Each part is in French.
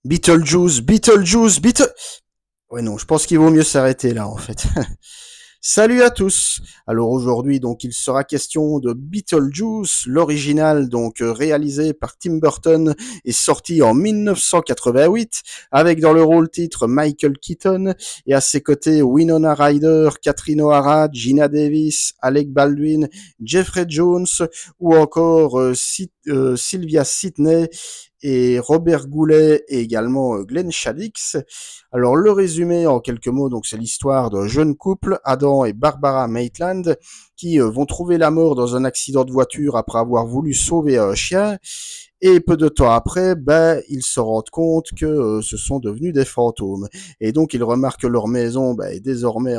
Beetlejuice, Beetlejuice, Beetle... Ouais non, je pense qu'il vaut mieux s'arrêter là en fait. Salut à tous. Alors aujourd'hui donc il sera question de Beetlejuice, l'original donc réalisé par Tim Burton et sorti en 1988 avec dans le rôle titre Michael Keaton et à ses côtés Winona Ryder, Catherine O'Hara, Gina Davis, Alec Baldwin, Jeffrey Jones ou encore Sylvia Sidney et Robert Goulet et également Glenn Shadix. Alors le résumé en quelques mots, donc c'est l'histoire d'un jeune couple, Adam et Barbara Maitland, qui vont trouver la mort dans un accident de voiture après avoir voulu sauver un chien. Et peu de temps après, ils se rendent compte que ce sont devenus des fantômes. Et donc ils remarquent que leur maison est désormais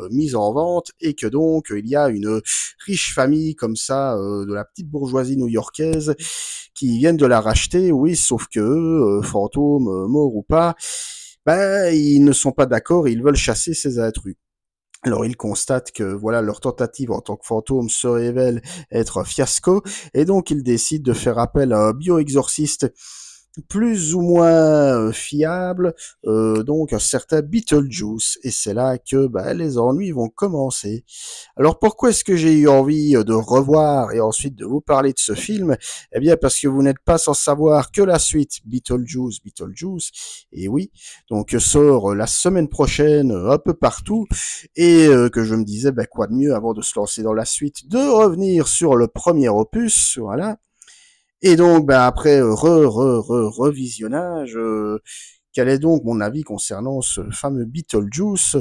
mise en vente et que donc il y a une riche famille comme ça de la petite bourgeoisie new-yorkaise qui viennent de la racheter. Oui, sauf que fantômes, morts ou pas, ils ne sont pas d'accord et ils veulent chasser ces intrus. Alors ils constatent que voilà leur tentative en tant que fantôme se révèle être un fiasco et donc ils décident de faire appel à un bioexorciste plus ou moins fiable, donc un certain Beetlejuice. Et c'est là que les ennuis vont commencer. Alors pourquoi est-ce que j'ai eu envie de revoir et ensuite de vous parler de ce film? Eh bien parce que vous n'êtes pas sans savoir que la suite Beetlejuice, Beetlejuice, et oui, donc sort la semaine prochaine un peu partout, et que je me disais quoi de mieux avant de se lancer dans la suite, de revenir sur le premier opus, voilà. Et donc, après revisionnage, quel est donc mon avis concernant ce fameux Beetlejuice?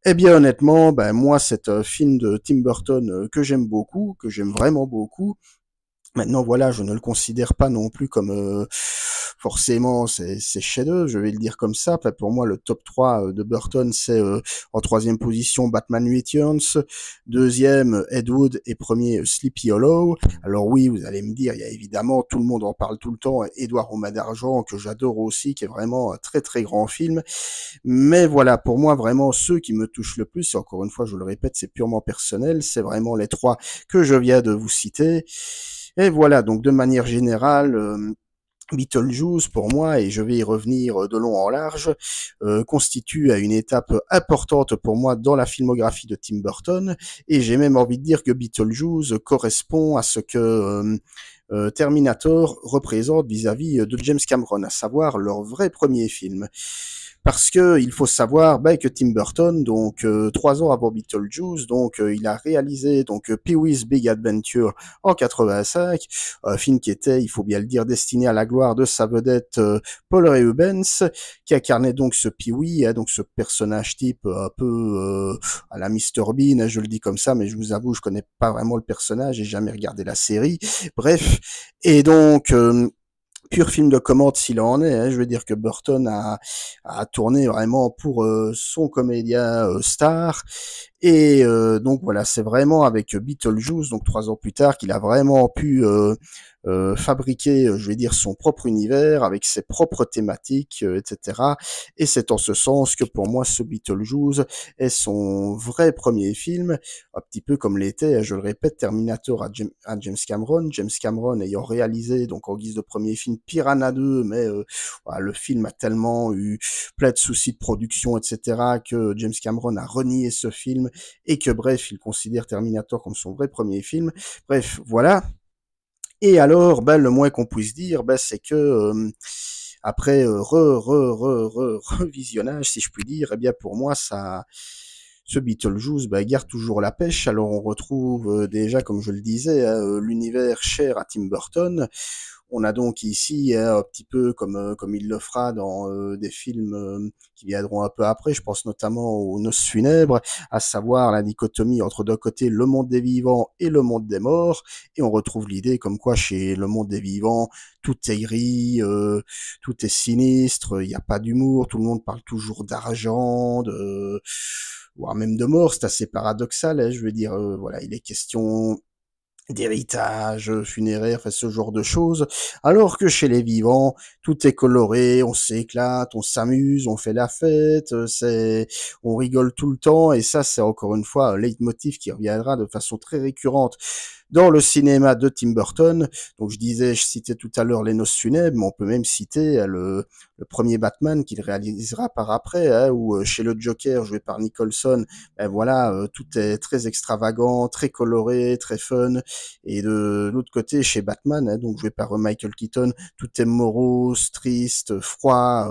Eh bien, honnêtement, moi, c'est un film de Tim Burton que j'aime beaucoup, que j'aime vraiment beaucoup. Maintenant, voilà, je ne le considère pas non plus comme forcément c'est chef-d'œuvre, je vais le dire comme ça. Enfin, pour moi, le top 3 de Burton, c'est en troisième position Batman Returns, deuxième Ed Wood et premier Sleepy Hollow. Alors oui, vous allez me dire, il y a évidemment, tout le monde en parle tout le temps, Édouard aux mains d'argent, que j'adore aussi, qui est vraiment un très très grand film. Mais voilà, pour moi, vraiment, ceux qui me touchent le plus, et encore une fois, je le répète, c'est purement personnel, c'est vraiment les trois que je viens de vous citer. Et voilà, donc de manière générale, Beetlejuice, pour moi, et je vais y revenir de long en large, constitue une étape importante pour moi dans la filmographie de Tim Burton, et j'ai même envie de dire que Beetlejuice correspond à ce que Terminator représente vis-à-vis de James Cameron, à savoir leur vrai premier film. Parce que il faut savoir que Tim Burton, donc 3 ans avant Beetlejuice, donc il a réalisé donc Pee-wee's Big Adventure en 85, un film qui était, il faut bien le dire, destiné à la gloire de sa vedette Paul Rubens, qui incarnait donc ce Pee-wee, donc ce personnage type un peu à la Mr Bean, je le dis comme ça, mais je vous avoue, je connais pas vraiment le personnage, j'ai jamais regardé la série. Bref, et donc pur film de commande s'il en est. Je veux dire que Burton a tourné vraiment pour son comédien star. Et donc voilà, c'est vraiment avec Beetlejuice, donc 3 ans plus tard, qu'il a vraiment pu fabriquer, je vais dire, son propre univers avec ses propres thématiques, etc. Et c'est en ce sens que pour moi, ce Beetlejuice est son vrai premier film, un petit peu comme l'était, je le répète, Terminator à James Cameron. James Cameron ayant réalisé, donc en guise de premier film, Piranha 2, mais voilà, le film a tellement eu plein de soucis de production, etc., que James Cameron a renié ce film et que bref, il considère Terminator comme son vrai premier film. Bref, voilà. Et alors, le moins qu'on puisse dire, c'est que après revisionnage, si je puis dire, eh bien pour moi, ce Beetlejuice garde toujours la pêche. Alors on retrouve déjà, comme je le disais, l'univers cher à Tim Burton. On a donc ici un petit peu comme il le fera dans des films qui viendront un peu après, je pense notamment aux Noces funèbres, à savoir la dichotomie entre d'un côté le monde des vivants et le monde des morts, et on retrouve l'idée comme quoi chez le monde des vivants, tout est gris, tout est sinistre, il n'y a pas d'humour, tout le monde parle toujours d'argent, voire même de mort, c'est assez paradoxal, je veux dire, voilà, il est question d'héritage funéraire, enfin, ce genre de choses, alors que chez les vivants, tout est coloré, on s'éclate, on s'amuse, on fait la fête, on rigole tout le temps, et ça, c'est encore une fois un leitmotiv qui reviendra de façon très récurrente dans le cinéma de Tim Burton. Donc je citais tout à l'heure Les Noces funèbres, mais on peut même citer le premier Batman qu'il réalisera par après, hein, où chez le Joker joué par Nicholson, ben voilà, tout est très extravagant, très coloré, très fun. Et de l'autre côté, chez Batman, hein, donc joué par Michael Keaton, tout est morose, triste, froid,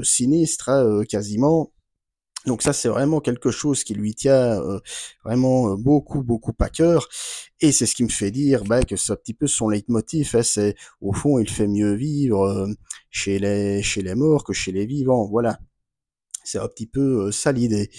sinistre, hein, quasiment. Donc ça, c'est vraiment quelque chose qui lui tient vraiment beaucoup, beaucoup à cœur. Et c'est ce qui me fait dire bah, que c'est un petit peu son leitmotiv. Hein, c'est au fond, il fait mieux vivre chez les morts que chez les vivants. Voilà. C'est un petit peu ça l'idée.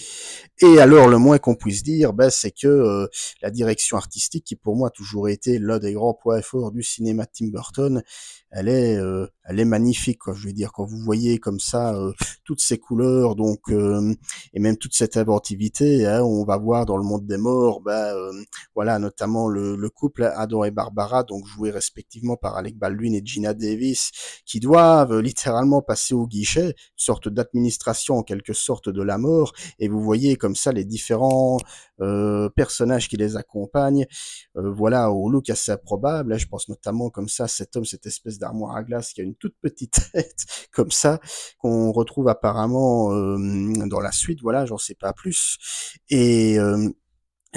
Et alors, le moins qu'on puisse dire, ben, c'est que la direction artistique, qui pour moi a toujours été l'un des grands points forts du cinéma de Tim Burton, elle est magnifique, quoi. Je veux dire, quand vous voyez comme ça toutes ces couleurs, donc et même toute cette inventivité, hein, on va voir dans le monde des morts, ben, voilà, notamment le couple Adam et Barbara, donc joués respectivement par Alec Baldwin et Gina Davis, qui doivent littéralement passer au guichet, une sorte d'administration en quelque sorte de la mort, et vous voyez comme ça les différents personnages qui les accompagnent, voilà, au look assez improbable. Là, je pense notamment comme ça cet homme, cette espèce d'armoire à glace qui a une toute petite tête comme ça, qu'on retrouve apparemment dans la suite. Voilà, j'en sais pas plus. Et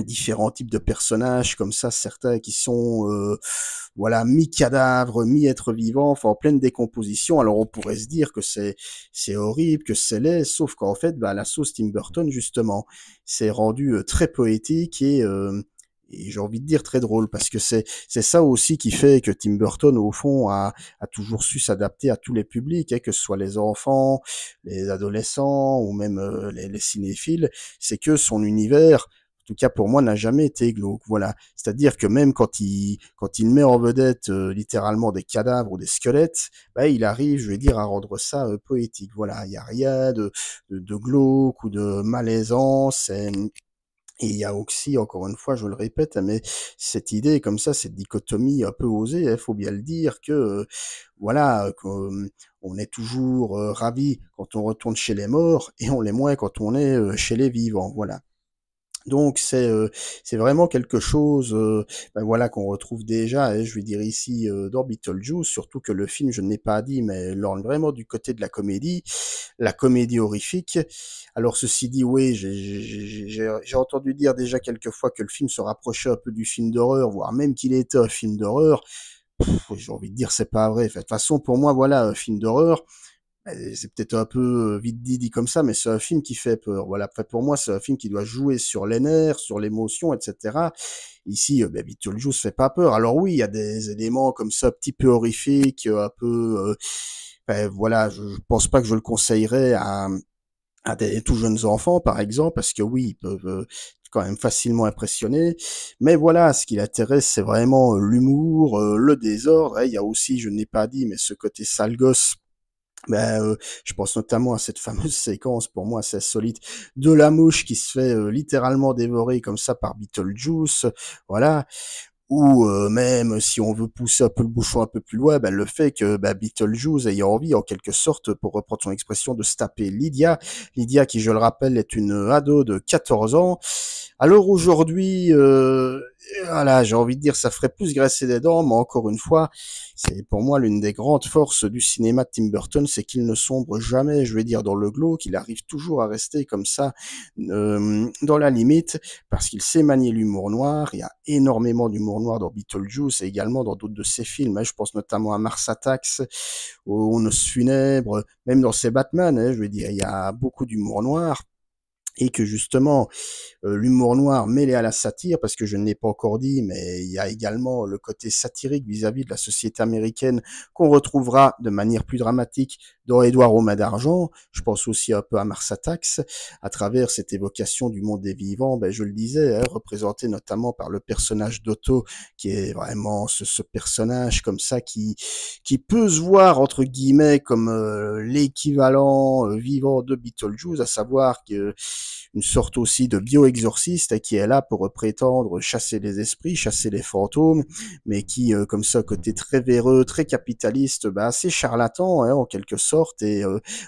différents types de personnages comme ça, certains qui sont voilà mi-cadavre, mi-être vivant, enfin en pleine décomposition. Alors on pourrait se dire que c'est horrible, que c'est laid, sauf qu'en fait, bah, la sauce Tim Burton justement, c'est rendu très poétique et j'ai envie de dire très drôle parce que c'est ça aussi qui fait que Tim Burton au fond a toujours su s'adapter à tous les publics, hein, que ce soit les enfants, les adolescents ou même les cinéphiles, c'est que son univers en tout cas pour moi, n'a jamais été glauque. Voilà. C'est-à-dire que même quand il met en vedette littéralement des cadavres ou des squelettes, bah, il arrive, je vais dire, à rendre ça poétique. Voilà. Il n'y a rien de glauque ou de malaisance. Et il y a aussi, encore une fois, je le répète, hein, mais cette idée comme ça, cette dichotomie un peu osée, il faut bien le dire, que voilà, qu'on est toujours ravi quand on retourne chez les morts et on l'est moins quand on est chez les vivants. Voilà. Donc c'est vraiment quelque chose ben voilà qu'on retrouve déjà et je vais dire ici dans Beetlejuice, surtout que le film, je ne l'ai pas dit, mais lorgne vraiment du côté de la comédie horrifique. Alors ceci dit, oui, j'ai entendu dire déjà quelques fois que le film se rapprochait un peu du film d'horreur, voire même qu'il était un film d'horreur. J'ai envie de dire c'est pas vrai. De toute façon, pour moi, voilà, un film d'horreur, c'est peut-être un peu vite dit comme ça, mais c'est un film qui fait peur. Voilà, après pour moi, c'est un film qui doit jouer sur les nerfs, sur l'émotion, etc. Ici, ben, Beetlejuice fait pas peur. Alors oui, il y a des éléments comme ça, un petit peu horrifiques, un peu... ben, voilà, je pense pas que je le conseillerais à des tout jeunes enfants, par exemple, parce que oui, ils peuvent quand même facilement impressionner. Mais voilà, ce qui l'intéresse, c'est vraiment l'humour, le désordre. Et il y a aussi, je n'ai pas dit, mais ce côté sale gosse ben, je pense notamment à cette fameuse séquence, pour moi assez solide, de la mouche qui se fait littéralement dévorer comme ça par Beetlejuice, voilà. Ou même si on veut pousser un peu le bouchon un peu plus loin, ben, le fait que ben, Beetlejuice ait envie en quelque sorte, pour reprendre son expression, de se taper Lydia qui je le rappelle est une ado de 14 ans. Alors aujourd'hui, voilà, j'ai envie de dire ça ferait plus graisser des dents, mais encore une fois, c'est pour moi l'une des grandes forces du cinéma de Tim Burton, c'est qu'il ne sombre jamais, je vais dire, dans le glauque, il arrive toujours à rester comme ça, dans la limite, parce qu'il sait manier l'humour noir, il y a énormément d'humour noir dans Beetlejuice et également dans d'autres de ses films, hein, je pense notamment à Mars Attacks, aux Noces funèbres, même dans ses Batman, hein, je veux dire, il y a beaucoup d'humour noir, et que justement l'humour noir mêlé à la satire, parce que je ne l'ai pas encore dit, mais il y a également le côté satirique vis-à-vis de la société américaine qu'on retrouvera de manière plus dramatique dans Édouard aux mains d'argent. Je pense aussi un peu à Mars Attacks, à travers cette évocation du monde des vivants, ben, je le disais, hein, représenté notamment par le personnage d'Otto, qui est vraiment ce personnage comme ça qui peut se voir entre guillemets comme l'équivalent vivant de Beetlejuice, à savoir que une sorte aussi de bioexorciste qui est là pour prétendre chasser les esprits, chasser les fantômes, mais qui, comme ça, côté très véreux, très capitaliste, assez charlatan, hein, en quelque sorte, et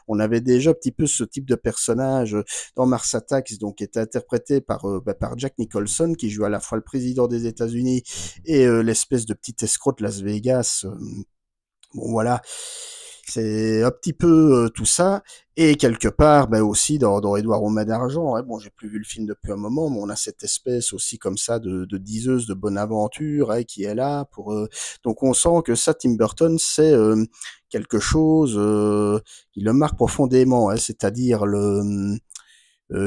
on avait déjà un petit peu ce type de personnage dans Mars Attacks, donc qui était interprété par Jack Nicholson, qui joue à la fois le président des États-Unis et l'espèce de petit escroc de Las Vegas. Bon, voilà, c'est un petit peu tout ça. Et quelque part, aussi dans Édouard aux mains d'argent, hein, bon, j'ai plus vu le film depuis un moment, mais on a cette espèce aussi comme ça de diseuse de bonne aventure, hein, qui est là pour. Donc on sent que ça, Tim Burton, c'est quelque chose qui le marque profondément, hein, c'est-à-dire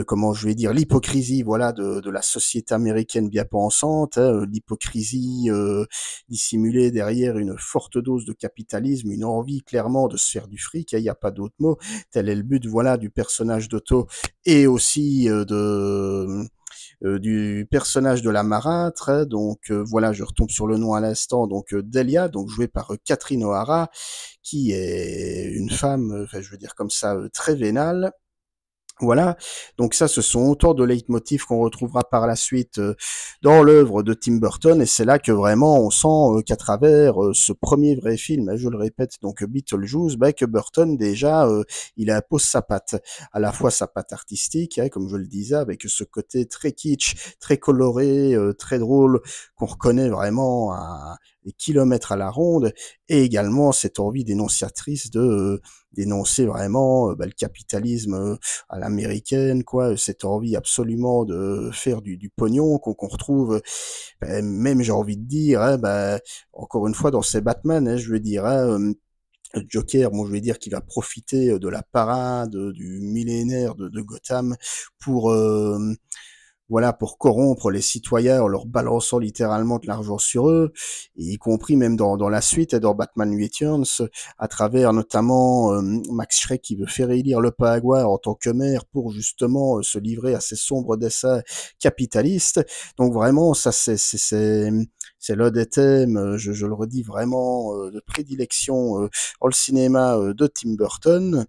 comment je vais dire, l'hypocrisie, voilà, de la société américaine bien pensante, hein, l'hypocrisie dissimulée derrière une forte dose de capitalisme, une envie clairement de se faire du fric, il n'y a pas d'autre mot. Tel est le but, voilà, du personnage d'Otto et aussi du personnage de la marâtre, hein, donc voilà, je retombe sur le nom à l'instant, donc Delia, donc jouée par Catherine O'Hara, qui est une femme, enfin je veux dire comme ça, très vénale. Voilà, donc ça, ce sont autant de leitmotifs qu'on retrouvera par la suite dans l'œuvre de Tim Burton, et c'est là que vraiment on sent qu'à travers ce premier vrai film, hein, je le répète, donc Beetlejuice, que Burton déjà, il impose sa patte, à la fois sa patte artistique, hein, comme je le disais, avec ce côté très kitsch, très coloré, très drôle, qu'on reconnaît vraiment à des kilomètres à la ronde, et également cette envie dénonciatrice de dénoncer vraiment le capitalisme à l'américaine, quoi, cette envie absolument de faire du pognon qu'on retrouve, même j'ai envie de dire, hein, encore une fois dans ces Batman, hein, je veux dire, hein, Joker, bon, je vais dire qu'il va profiter de la parade du millénaire de Gotham pour voilà, pour corrompre les citoyens en leur balançant littéralement de l'argent sur eux, et y compris même dans la suite et dans Batman Returns, à travers notamment Max Schreck qui veut faire élire le Paraguay en tant que maire pour justement se livrer à ces sombres desseins capitalistes. Donc vraiment, ça c'est l'un des thèmes, je le redis vraiment, de prédilection dans le cinéma de Tim Burton.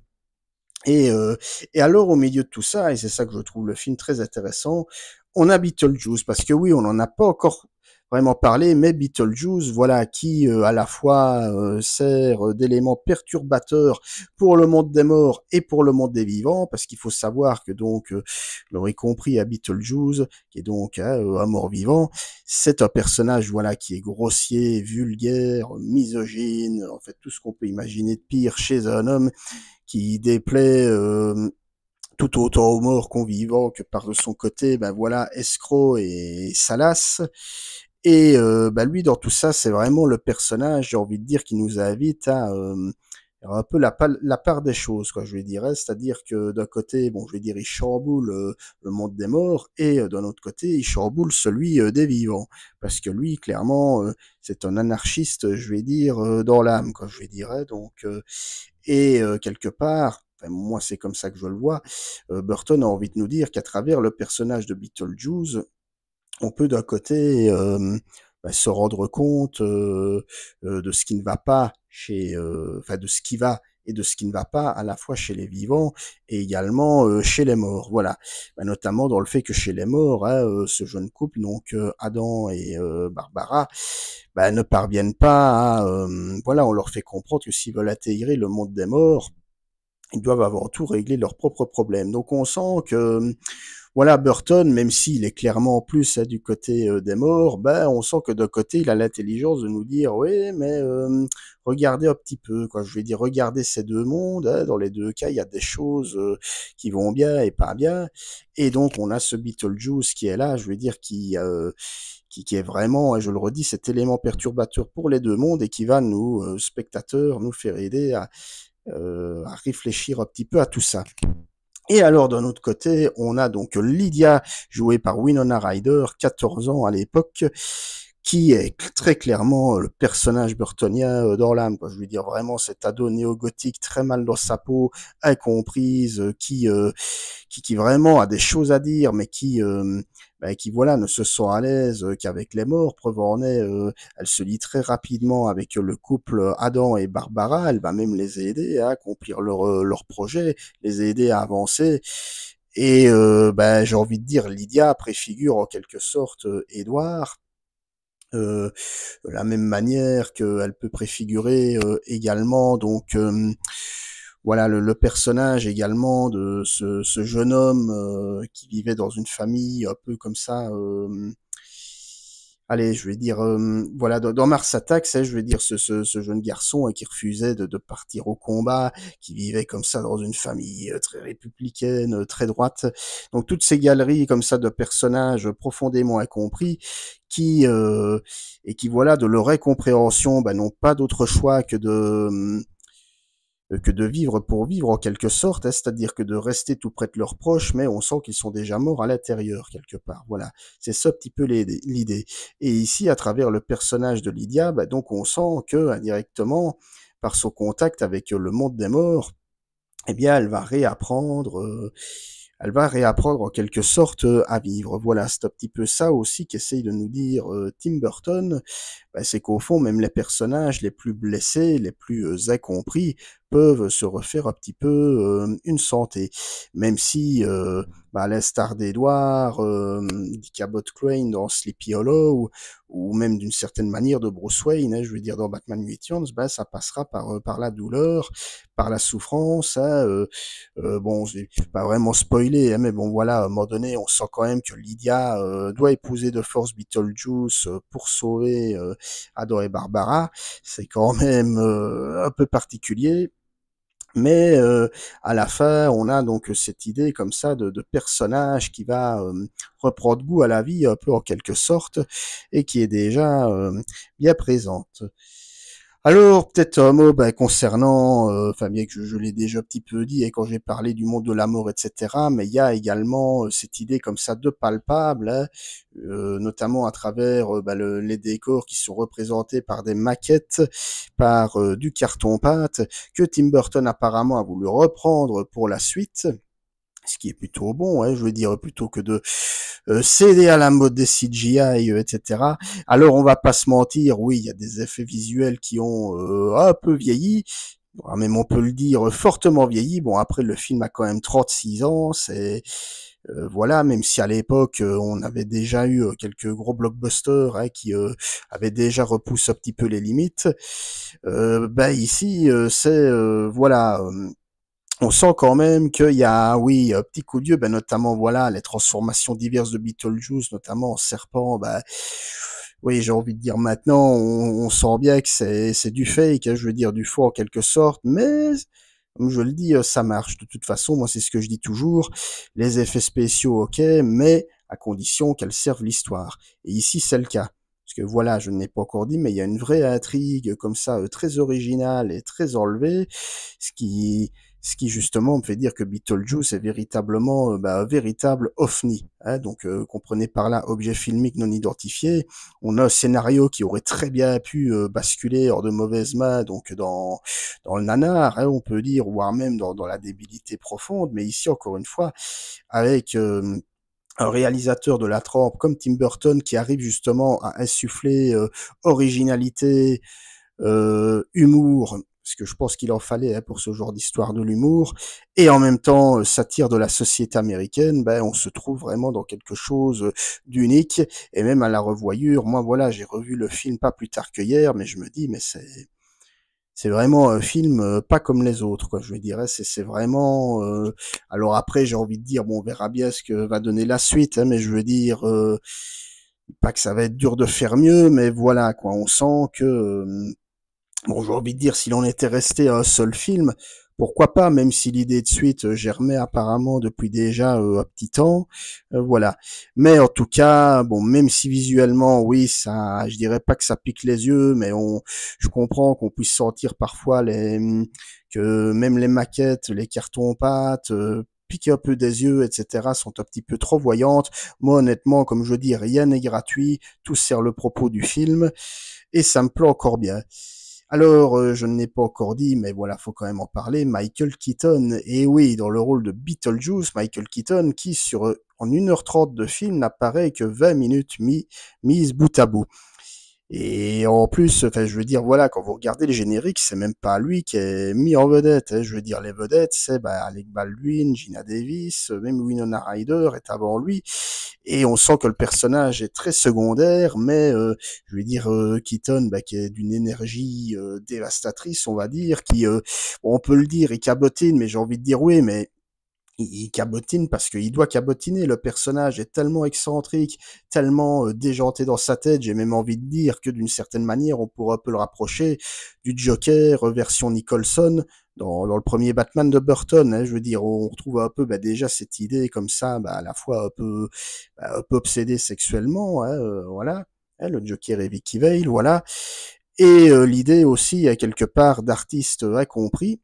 Et, euh, et alors, au milieu de tout ça, et c'est ça que je trouve le film très intéressant, on a Beetlejuice, parce que oui, on n'en a pas encore vraiment parlé, mais Beetlejuice, voilà, qui à la fois sert d'élément perturbateur pour le monde des morts et pour le monde des vivants, parce qu'il faut savoir que donc, vous l'aurez compris, à Beetlejuice, qui est donc un mort-vivant, c'est un personnage, voilà, qui est grossier, vulgaire, misogyne, en fait, tout ce qu'on peut imaginer de pire chez un homme, qui déplaît tout autant aux morts qu'aux vivants, que par de son côté, voilà, escroc et salace. Et lui, dans tout ça, c'est vraiment le personnage, j'ai envie de dire, qui nous invite à un peu la part des choses, quoi, je vais dire. C'est-à-dire que d'un côté, bon, je vais dire, il chamboule le monde des morts, et d'un autre côté, il chamboule celui des vivants. Parce que lui, clairement, c'est un anarchiste, je vais dire, dans l'âme, quoi, je vais dire. Donc, et quelque part, enfin, moi c'est comme ça que je le vois, Burton a envie de nous dire qu'à travers le personnage de Beetlejuice, on peut d'un côté se rendre compte de ce qui ne va pas chez, enfin de ce qui va et de ce qui ne va pas à la fois chez les vivants et également chez les morts. Voilà, notamment dans le fait que chez les morts, hein, ce jeune couple, donc Adam et Barbara, ne parviennent pas à, voilà, on leur fait comprendre que s'ils veulent intégrer le monde des morts, ils doivent avant tout régler leurs propres problèmes. Donc on sent que voilà, Burton, même s'il est clairement en plus du côté des morts, on sent que d'un côté, il a l'intelligence de nous dire, oui, mais regardez un petit peu, quoi. Je vais dire, regardez ces deux mondes. Hein, dans les deux cas, il y a des choses qui vont bien et pas bien. Et donc, on a ce Beetlejuice qui est là, je veux dire, qui est vraiment, et je le redis, cet élément perturbateur pour les deux mondes et qui va nous, spectateurs, nous faire aider à réfléchir un petit peu à tout ça. Et alors, d'un autre côté, on a donc Lydia, jouée par Winona Ryder, 14 ans à l'époque, qui est très clairement le personnage burtonien dans l'âme. Je veux dire, vraiment, cet ado néo-gothique très mal dans sa peau, incomprise, qui vraiment a des choses à dire, mais qui voilà, ne se sent à l'aise qu'avec les morts. Preuve en est, elle se lie très rapidement avec le couple Adam et Barbara. Elle va même les aider à accomplir leur projet, les aider à avancer. Et j'ai envie de dire, Lydia préfigure en quelque sorte Édouard, de la même manière qu'elle peut préfigurer également donc voilà le personnage également de ce jeune homme qui vivait dans une famille un peu comme ça. Allez, je vais dire, voilà, dans Mars Attacks, je vais dire ce jeune garçon qui refusait de partir au combat, qui vivait comme ça dans une famille très républicaine, très droite. Donc toutes ces galeries comme ça de personnages profondément incompris qui et qui voilà de leur incompréhension n'ont pas d'autre choix que de vivre pour vivre en quelque sorte, c'est-à-dire que de rester tout près de leurs proches, mais on sent qu'ils sont déjà morts à l'intérieur quelque part. Voilà, c'est ça un petit peu l'idée. Et ici, à travers le personnage de Lydia, donc on sent que indirectement, par son contact avec le monde des morts, eh bien, elle va réapprendre en quelque sorte à vivre. Voilà, c'est un petit peu ça aussi qu'essaye de nous dire Tim Burton. C'est qu'au fond, même les personnages les plus blessés, les plus incompris, peuvent se refaire un petit peu une santé. Même si, à l'instar d'Edward, d'Ichabod Crane dans Sleepy Hollow, ou même d'une certaine manière de Bruce Wayne, je veux dire dans Batman Returns, ça passera par la douleur, par la souffrance. Bon, je vais pas vraiment spoiler, mais bon voilà, à un moment donné, on sent quand même que Lydia doit épouser de force Beetlejuice pour sauver Ado et Barbara. C'est quand même un peu particulier. Mais à la fin, on a donc cette idée comme ça de personnage qui va reprendre goût à la vie un peu en quelque sorte et qui est déjà bien présente. Alors, peut-être un mot concernant, enfin bien que je l'ai déjà un petit peu dit quand j'ai parlé du monde de la mort, etc., mais il y a également cette idée comme ça de palpable, hein, notamment à travers les décors qui sont représentés par des maquettes, par du carton-pâte, que Tim Burton apparemment a voulu reprendre pour la suite. Ce qui est plutôt bon, je veux dire, plutôt que de céder à la mode des CGI, etc. Alors on va pas se mentir, oui, il y a des effets visuels qui ont un peu vieilli, même on peut le dire fortement vieilli. Bon, après le film a quand même 36 ans, c'est voilà, même si à l'époque on avait déjà eu quelques gros blockbusters qui avaient déjà repoussé un petit peu les limites. Ici c'est voilà. On sent quand même qu'il y a, oui, un petit coup de vieux, notamment, voilà, les transformations diverses de Beetlejuice, notamment en serpent, oui, j'ai envie de dire maintenant, on sent bien que c'est du fake, je veux dire du faux en quelque sorte, mais, comme je le dis, ça marche. De toute façon, moi, c'est ce que je dis toujours, les effets spéciaux, ok, mais à condition qu'elles servent l'histoire. Et ici, c'est le cas. Parce que voilà, je ne l'ai pas encore dit, mais il y a une vraie intrigue comme ça, très originale et très enlevée, ce qui, ce qui justement me fait dire que Beetlejuice est véritablement un véritable ovni. Donc comprenez par là objet filmique non identifié. On a un scénario qui aurait très bien pu basculer hors de mauvaises mains, donc dans le nanar, on peut dire, voire même dans la débilité profonde. Mais ici, encore une fois, avec un réalisateur de la trempe comme Tim Burton qui arrive justement à insuffler originalité, humour, parce que je pense qu'il en fallait pour ce genre d'histoire de l'humour, et en même temps satire de la société américaine, on se trouve vraiment dans quelque chose d'unique, et même à la revoyure, moi voilà, j'ai revu le film pas plus tard que hier, mais je me dis, mais c'est vraiment un film pas comme les autres, quoi. Je veux dire, c'est vraiment. Alors après, j'ai envie de dire, bon, on verra bien ce que va donner la suite, mais je veux dire, pas que ça va être dur de faire mieux, mais voilà, quoi. On sent que bon, j'ai envie de dire, s'il en était resté à un seul film, pourquoi pas, même si l'idée de suite germait apparemment depuis déjà un petit temps, voilà. Mais en tout cas, bon, même si visuellement, oui, ça, je dirais pas que ça pique les yeux, mais je comprends qu'on puisse sentir parfois que même les maquettes, les cartons-pâtes, piquent un peu des yeux, etc., sont un petit peu trop voyantes. Moi, honnêtement, comme je dis, rien n'est gratuit, tout sert le propos du film, et ça me plaît encore bien. Alors, je ne l'ai pas encore dit, mais voilà, faut quand même en parler, Michael Keaton. Et oui, dans le rôle de Beetlejuice, Michael Keaton, qui en 1h30 de film n'apparaît que 20 minutes mises bout à bout. Et en plus, enfin, je veux dire, voilà, quand vous regardez les génériques, c'est même pas lui qui est mis en vedette. Hein. Je veux dire, les vedettes, c'est Alec Baldwin, Gina Davis, même Winona Ryder est avant lui. Et on sent que le personnage est très secondaire, mais je veux dire, Keaton, qui est d'une énergie dévastatrice, on va dire, qui, bon, on peut le dire, il cabotine, mais j'ai envie de dire oui, mais il cabotine parce qu'il doit cabotiner. Le personnage est tellement excentrique, tellement déjanté dans sa tête, j'ai même envie de dire que d'une certaine manière, on pourrait un peu le rapprocher du Joker version Nicholson dans le premier Batman de Burton. Hein, je veux dire, on retrouve un peu déjà cette idée comme ça, à la fois un peu obsédé sexuellement, hein, voilà. Hein, le Joker et Vicky Vale, voilà. Et l'idée aussi, quelque part, d'artiste incompris.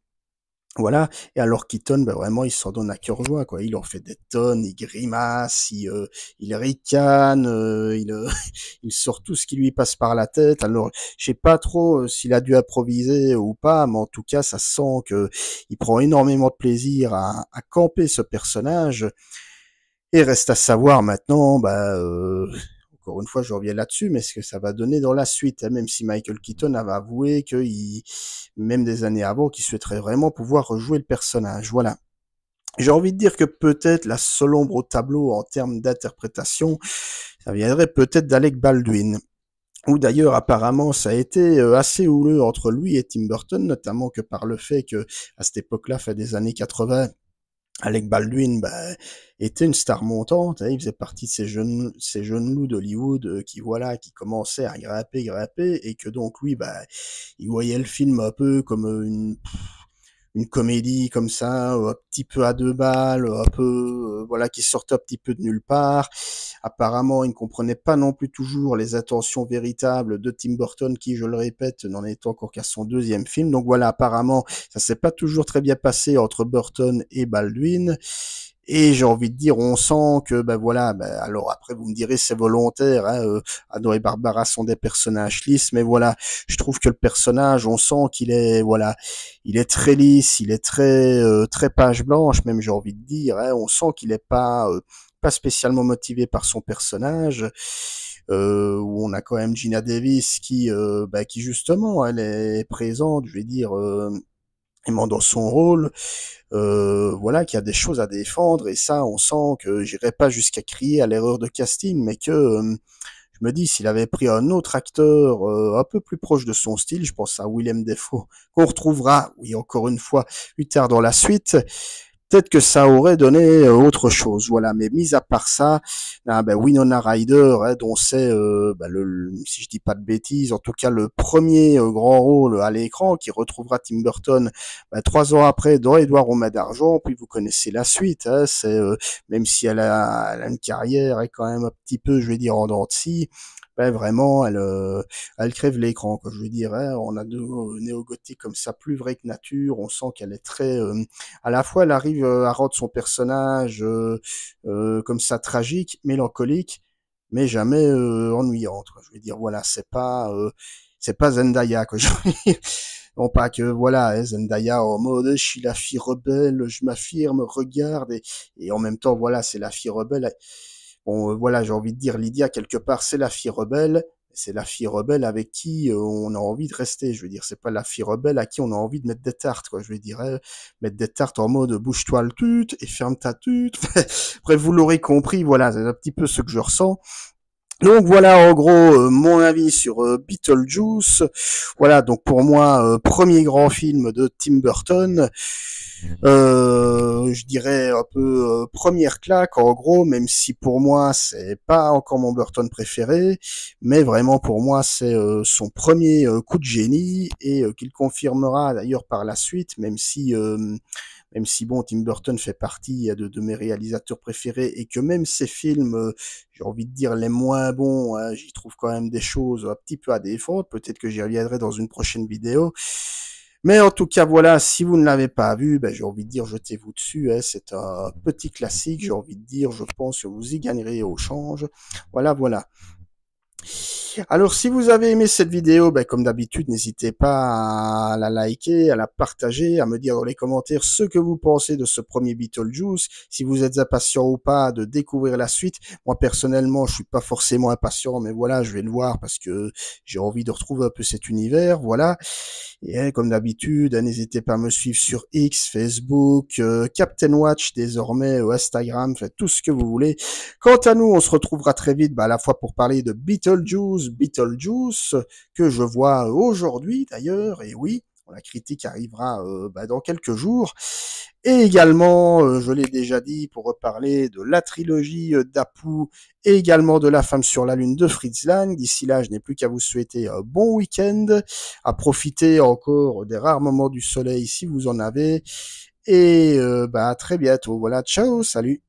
Voilà. Et alors Keaton, vraiment, il s'en donne à cœur joie, quoi. Il en fait des tonnes, il grimace, il ricane, il sort tout ce qui lui passe par la tête. Alors, je sais pas trop s'il a dû improviser ou pas, mais en tout cas, ça sent que il prend énormément de plaisir à camper ce personnage. Et reste à savoir maintenant, encore une fois, je reviens là-dessus, mais ce que ça va donner dans la suite, hein, même si Michael Keaton avait avoué même des années avant, qu'il souhaiterait vraiment pouvoir rejouer le personnage. Voilà. J'ai envie de dire que peut-être la seule ombre au tableau en termes d'interprétation, ça viendrait peut-être d'Alec Baldwin. Ou d'ailleurs, apparemment, ça a été assez houleux entre lui et Tim Burton, notamment que par le fait que, à cette époque-là, fait des années 80, Alec Baldwin était une star montante, hein, il faisait partie de ces jeunes loups d'Hollywood qui commençaient à grimper, et que donc lui, il voyait le film un peu comme une comédie comme ça, un petit peu à deux balles, un peu voilà, qui sortait un petit peu de nulle part. Apparemment, il ne comprenait pas non plus toujours les intentions véritables de Tim Burton, qui, je le répète, n'en est encore qu'à son deuxième film. Donc voilà, apparemment, ça s'est pas toujours très bien passé entre Burton et Baldwin. Et j'ai envie de dire, on sent que, voilà, alors après vous me direz c'est volontaire, hein, Adam et Barbara sont des personnages lisses, mais voilà, je trouve que le personnage, on sent qu'il est, voilà, il est très lisse, il est très page blanche, même j'ai envie de dire, hein, on sent qu'il est pas spécialement motivé par son personnage. Où on a quand même Gina Davis qui justement, elle est présente, je vais dire, aimant dans son rôle, voilà, qu'il y a des choses à défendre, et ça, on sent que j'irai pas jusqu'à crier à l'erreur de casting, mais que je me dis, s'il avait pris un autre acteur un peu plus proche de son style, je pense à Willem Dafoe, qu'on retrouvera, oui, encore une fois, plus tard dans la suite, peut-être que ça aurait donné autre chose, voilà. Mais mis à part ça, Winona Ryder, hein, dont c'est, si je dis pas de bêtises, en tout cas le premier grand rôle à l'écran, qui retrouvera Tim Burton 3 ans après dans Édouard aux mains d'argent. Puis vous connaissez la suite, hein, c'est même si elle a une carrière est quand même un petit peu, je vais dire, en dents de scie. Vraiment, elle crève l'écran, quoi. Je veux dire, hein, on a deux néo-gothiques comme ça, plus vrai que nature. On sent qu'elle est très, à la fois, elle arrive à rendre son personnage comme ça tragique, mélancolique, mais jamais ennuyante, quoi. Je veux dire, voilà, c'est pas Zendaya, quoi. Je veux dire. Non pas que voilà, hein, Zendaya en mode je suis la fille rebelle, je m'affirme, regarde, et en même temps voilà, c'est la fille rebelle. Bon, voilà, j'ai envie de dire, Lydia, quelque part, c'est la fille rebelle. C'est la fille rebelle avec qui on a envie de rester. Je veux dire, c'est pas la fille rebelle à qui on a envie de mettre des tartes, quoi. Je veux dire, mettre des tartes en mode bouge-toi le tut et ferme ta tute. Bref, vous l'aurez compris, voilà, c'est un petit peu ce que je ressens. Donc voilà en gros mon avis sur Beetlejuice. Voilà, donc pour moi, premier grand film de Tim Burton. Je dirais un peu première claque en gros, même si pour moi c'est pas encore mon Burton préféré, mais vraiment pour moi c'est son premier coup de génie, et qu'il confirmera d'ailleurs par la suite, même si bon, Tim Burton fait partie de mes réalisateurs préférés, et que même ses films, j'ai envie de dire les moins bons, hein, j'y trouve quand même des choses un petit peu à défendre. Peut-être que j'y reviendrai dans une prochaine vidéo. Mais en tout cas, voilà, si vous ne l'avez pas vu, j'ai envie de dire, jetez-vous dessus, hein, c'est un petit classique, j'ai envie de dire, je pense que vous y gagnerez au change. Voilà, voilà. Alors, si vous avez aimé cette vidéo, ben, comme d'habitude, n'hésitez pas à la liker, à la partager, à me dire dans les commentaires ce que vous pensez de ce premier Beetlejuice, si vous êtes impatient ou pas de découvrir la suite. Moi, personnellement, je suis pas forcément impatient, mais voilà, je vais le voir parce que j'ai envie de retrouver un peu cet univers, voilà. Et comme d'habitude, n'hésitez pas à me suivre sur X, Facebook, Captain Watch désormais, Instagram, faites tout ce que vous voulez. Quant à nous, on se retrouvera très vite, à la fois pour parler de Beetlejuice, que je vois aujourd'hui d'ailleurs, et oui, la critique arrivera dans quelques jours. Et également, je l'ai déjà dit, pour reparler de la trilogie d'Apu et également de La Femme sur la Lune de Fritz Lang. D'ici là, je n'ai plus qu'à vous souhaiter un bon week-end, à profiter encore des rares moments du soleil si vous en avez. Et à très bientôt. Voilà, ciao, salut.